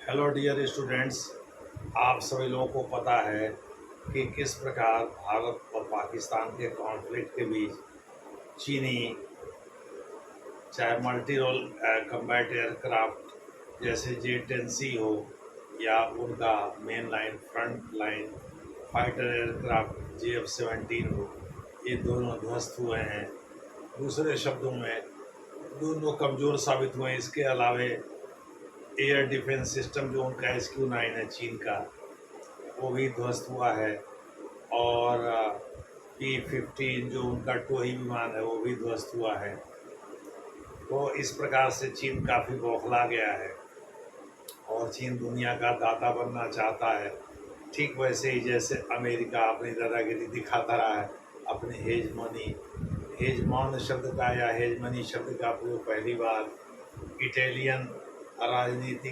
Hello dear students. आप सभी लोगों को पता है कि किस प्रकार भारत और पाकिस्तान के कॉन्फ्लिक्ट के बीच चीनी चाहे मल्टी रोल कम्बैट एयरक्राफ्ट जैसे J-10C हो या उनका main line front line fighter aircraft JF-17 हो, ये दोनों ध्वस्त हुए हैं। दूसरे शब्दों में दोनों कमज़ोर साबित हुए हैं। इसके अलावे एयर डिफेंस सिस्टम जो उनका SQ-9 है चीन का, वो भी ध्वस्त हुआ है। और P-15 जो उनका टोही विमान है वो भी ध्वस्त हुआ है। तो इस प्रकार से चीन काफ़ी बौखला गया है और चीन दुनिया का दाता बनना चाहता है। ठीक वैसे ही जैसे अमेरिका अपनी दादागिरी दिखाता रहा है, अपनी हेजमॉन शब्द का या हेजमनी शब्द का प्रयोग पहली बार इटालियन राजनीति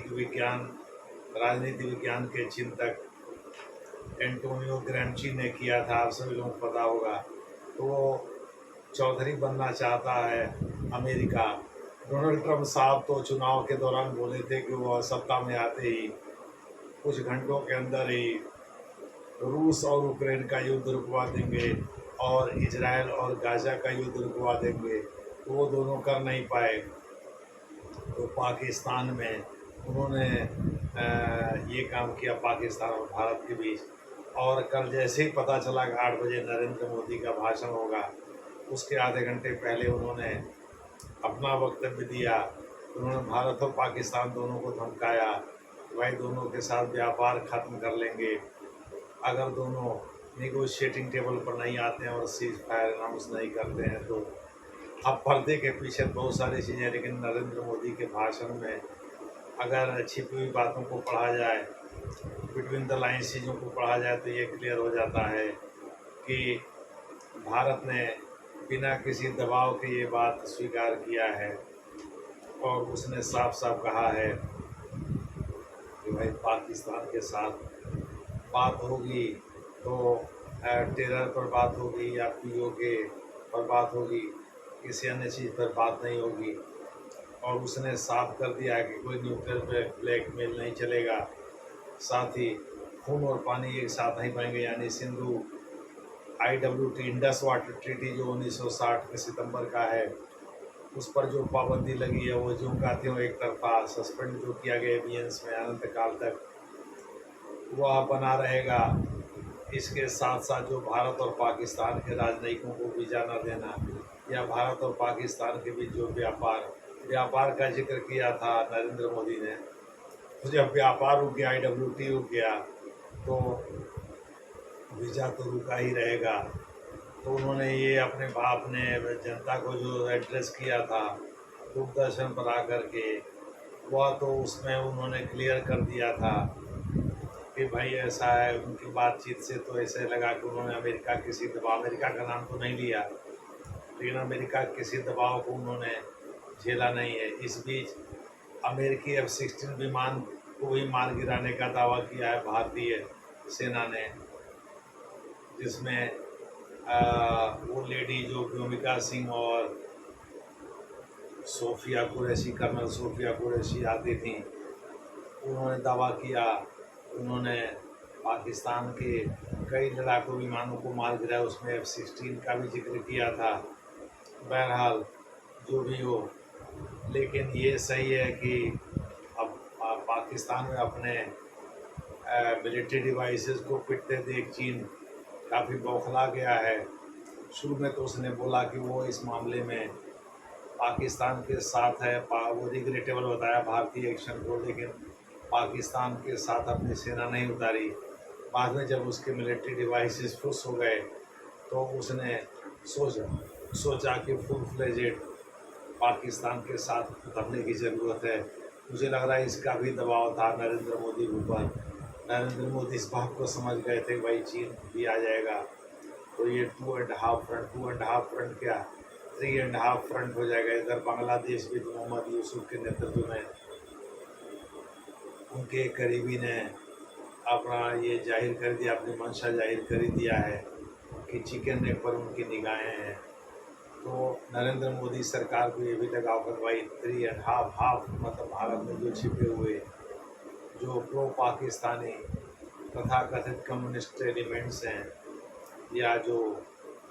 विज्ञान के चिंतक एंटोनियो ग्रैम्ची ने किया था। आप सभी लोगों को पता होगा। तो वो चौधरी बनना चाहता है अमेरिका। डोनाल्ड ट्रंप साहब तो चुनाव के दौरान बोले थे कि वो सत्ता में आते ही कुछ घंटों के अंदर ही रूस और यूक्रेन का युद्ध रुकवा देंगे और इजराइल और गाजा का युद्ध रुकवा देंगे। तो वो दोनों कर नहीं पाए। तो पाकिस्तान में उन्होंने ये काम किया, पाकिस्तान और भारत के बीच। और कल जैसे ही पता चला कि 8 बजे नरेंद्र मोदी का भाषण होगा, उसके आधे घंटे पहले उन्होंने अपना वक्तव्य दिया। उन्होंने भारत और पाकिस्तान दोनों को धमकाया, भाई दोनों के साथ व्यापार ख़त्म कर लेंगे अगर दोनों निगोशिएटिंग टेबल पर नहीं आते हैं और सीज फायर अनाउंस नहीं करते हैं। तो अब पर्दे के पीछे बहुत सारी चीज़ें, लेकिन नरेंद्र मोदी के भाषण में अगर छिपी हुई बातों को पढ़ा जाए, बिटवीन द लाइन्स चीज़ों को पढ़ा जाए, तो ये क्लियर हो जाता है कि भारत ने बिना किसी दबाव के ये बात स्वीकार किया है और उसने साफ साफ कहा है कि भाई पाकिस्तान के साथ बात होगी तो टेरर पर बात होगी या POK पर बात होगी, किसी अन्य चीज़ पर बात नहीं होगी। और उसने साफ कर दिया है कि कोई न्यूक्लियर ब्लैकमेल नहीं चलेगा। साथ ही खून और पानी एक साथ नहीं पाएंगे, यानी Sindhu IWT Indus water treaty जो 1960 के सितंबर का है, उस पर जो पाबंदी लगी है वो जो कहते एक तरफा सस्पेंड जो किया गया एवियंस में अनंत काल तक, वह बना रहेगा। इसके साथ साथ जो भारत और पाकिस्तान के राजनयिकों को वीज़ा न देना या भारत और पाकिस्तान के बीच जो व्यापार का जिक्र किया था नरेंद्र मोदी ने, तो जब व्यापार रुक गया, IWT रुक गया, तो वीज़ा तो रुका ही रहेगा। तो उन्होंने ये अपने बाप ने जनता को जो एड्रेस किया था दूरदर्शन पर आकर के, वह तो उसमें उन्होंने क्लियर कर दिया था कि भाई ऐसा है। उनकी बातचीत से तो ऐसे लगा कि उन्होंने अमेरिका का नाम तो नहीं लिया, लेकिन अमेरिका किसी दबाव को उन्होंने झेला नहीं है। इस बीच अमेरिकी F-16 विमान को भी मार गिराने का दावा किया है भारतीय सेना ने, जिसमें वो लेडी जो व्योमिका सिंह और कर्नल सोफिया कुरैशी आती थी, उन्होंने दावा किया उन्होंने पाकिस्तान के कई लड़ाकू विमानों को मार गिराया। उसमें F-16 का भी जिक्र किया था। बहरहाल जो भी हो, लेकिन ये सही है कि अब पाकिस्तान में अपने मिलिट्री डिवाइसेस को पिटते देख चीन काफ़ी बौखला गया है। शुरू में तो उसने बोला कि वो इस मामले में पाकिस्तान के साथ है, वो रिग्रेटेबल बताया भारतीय एक्शन को, लेकिन पाकिस्तान के साथ अपनी सेना नहीं उतारी। बाद में जब उसके मिलिट्री डिवाइसेस फुस हो गए तो उसने सोचा कि फुल फ्लेजेड पाकिस्तान के साथ उतरने की ज़रूरत है। मुझे लग रहा है इसका भी दबाव था नरेंद्र मोदी के ऊपर। नरेंद्र मोदी इस बात को समझ गए थे भाई चीन भी आ जाएगा तो ये 2.5 फ्रंट क्या 3.5 फ्रंट हो जाएगा। इधर बांग्लादेश भी मोहम्मद यूसुफ के नेतृत्व में उनके करीबी ने अपना ये जाहिर कर दिया, अपनी मंशा जाहिर कर दिया है कि चिकन नेक पर उनकी निगाहें हैं। तो नरेंद्र मोदी सरकार को ये भी लगाव कर भाई 3.5 मतलब भारत में जो छिपे हुए जो जो प्रो पाकिस्तानी तथाकथित कम्युनिस्ट एलिमेंट्स हैं, या जो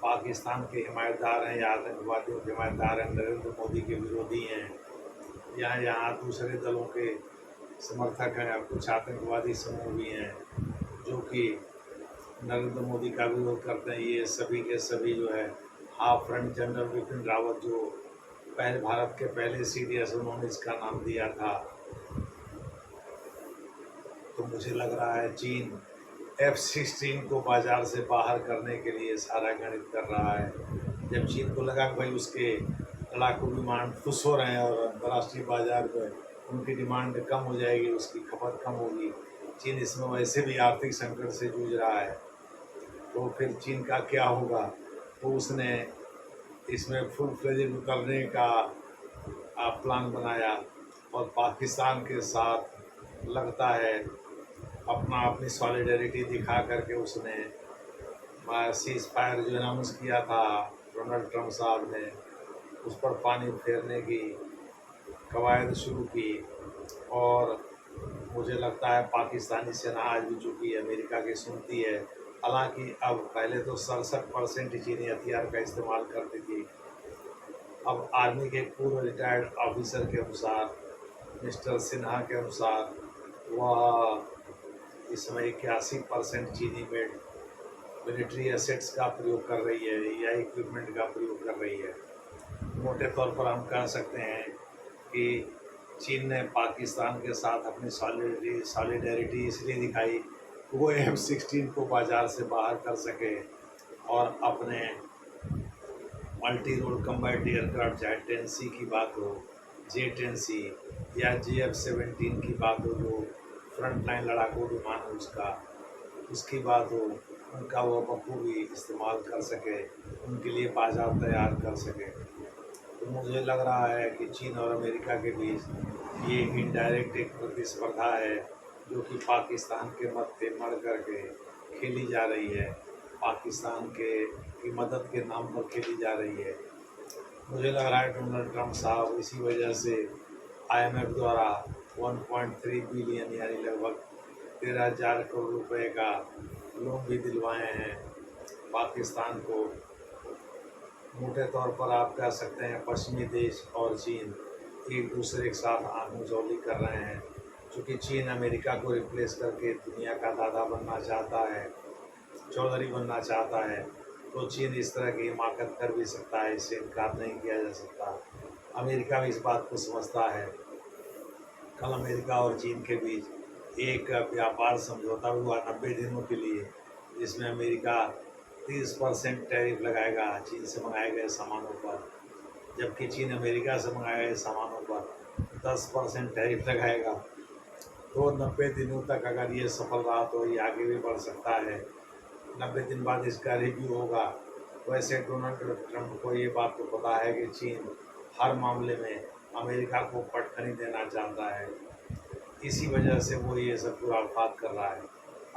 पाकिस्तान के हिमायतदार हैं या आतंकवादियों के हिमायतदार हैं, नरेंद्र मोदी के विरोधी हैं, या यहाँ दूसरे दलों के समर्थक हैं, कुछ आतंकवादी समूह भी हैं जो कि नरेंद्र मोदी का विरोध करते हैं, ये सभी के सभी जो है half front general Bipin Rawat, जो पहले भारत के पहले CDS, उन्होंने इसका नाम दिया था। तो मुझे लग रहा है चीन F-16 को बाजार से बाहर करने के लिए सारा गणित कर रहा है। जब चीन को लगा कि भाई उसके लड़ाकू विमान खुश हो रहे हैं और अंतर्राष्ट्रीय बाजार पर उनकी डिमांड कम हो जाएगी, उसकी खपत कम होगी, चीन इसमें वैसे भी आर्थिक संकट से जूझ रहा है, तो फिर चीन का क्या होगा। तो उसने इसमें फुल फ्लेज उतरने का प्लान बनाया और पाकिस्तान के साथ लगता है अपनी सॉलिडरिटी दिखा करके उसने सीज़ फायर जो अनाउंस किया था डोनाल्ड ट्रंप साहब ने, उस पर पानी फेरने की कवायद शुरू की। और मुझे लगता है पाकिस्तानी सेना आज भी चूँकि अमेरिका की सुनती है, हालांकि अब पहले तो 67% चीनी हथियार का इस्तेमाल करती थी, अब आर्मी के पूर्व रिटायर्ड ऑफिसर के अनुसार, मिस्टर सिन्हा के अनुसार, वह इस समय 81% चीनी मेड मिलिट्री एसेट्स का प्रयोग कर रही है या इक्विपमेंट का प्रयोग कर रही है। मोटे तौर पर हम कह सकते हैं कि चीन ने पाकिस्तान के साथ अपनी सॉलिडरिटी इसलिए दिखाई कि वो F-16 को बाजार से बाहर कर सके और अपने मल्टी रोल कम्बैट एयरक्राफ्ट, चाहे 10C की बात हो, J-10C या JF-17 की बात हो, जो फ्रंट लाइन लड़ाकू विमान है उसकी बात हो, उनका वो बखूबी इस्तेमाल कर सके, उनके लिए बाजार तैयार कर सके। तो मुझे लग रहा है कि चीन और अमेरिका के बीच ये इनडायरेक्ट एक प्रतिस्पर्धा है जो कि पाकिस्तान के मत पे मर करके खेली जा रही है, पाकिस्तान की मदद के नाम पर खेली जा रही है। मुझे लग रहा है डोनाल्ड ट्रंप साहब इसी वजह से IMF द्वारा 1.3 बिलियन यानी लगभग 13,000 करोड़ रुपए का लोन भी दिलवाए हैं पाकिस्तान को। मोटे तौर पर आप कह सकते हैं पश्चिमी देश और चीन एक दूसरे के साथ आंखों कर रहे हैं, क्योंकि चीन अमेरिका को रिप्लेस करके दुनिया का दादा बनना चाहता है, चौधरी बनना चाहता है। तो चीन इस तरह की हिमाकत कर भी सकता है, इससे इनकार नहीं किया जा सकता। अमेरिका भी इस बात को समझता है। कल अमेरिका और चीन के बीच एक व्यापार समझौता हुआ 90 दिनों के लिए, जिसमें अमेरिका 30% टैरिफ लगाएगा चीन से मंगाए गए सामानों पर, जबकि चीन अमेरिका से मंगाए गए सामानों पर 10% टैरिफ लगाएगा। तो 90 दिनों तक अगर ये सफल रहा तो ये आगे भी बढ़ सकता है। 90 दिन बाद इसका रिव्यू होगा। वैसे डोनाल्ड ट्रंप को ये बात तो पता है कि चीन हर मामले में अमेरिका को पटखनी देना चाहता है, इसी वजह से वो ये सब खुराफात कर रहा है।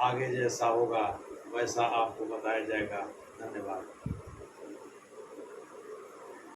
आगे जैसा होगा वैसा आपको बताया जाएगा। धन्यवाद।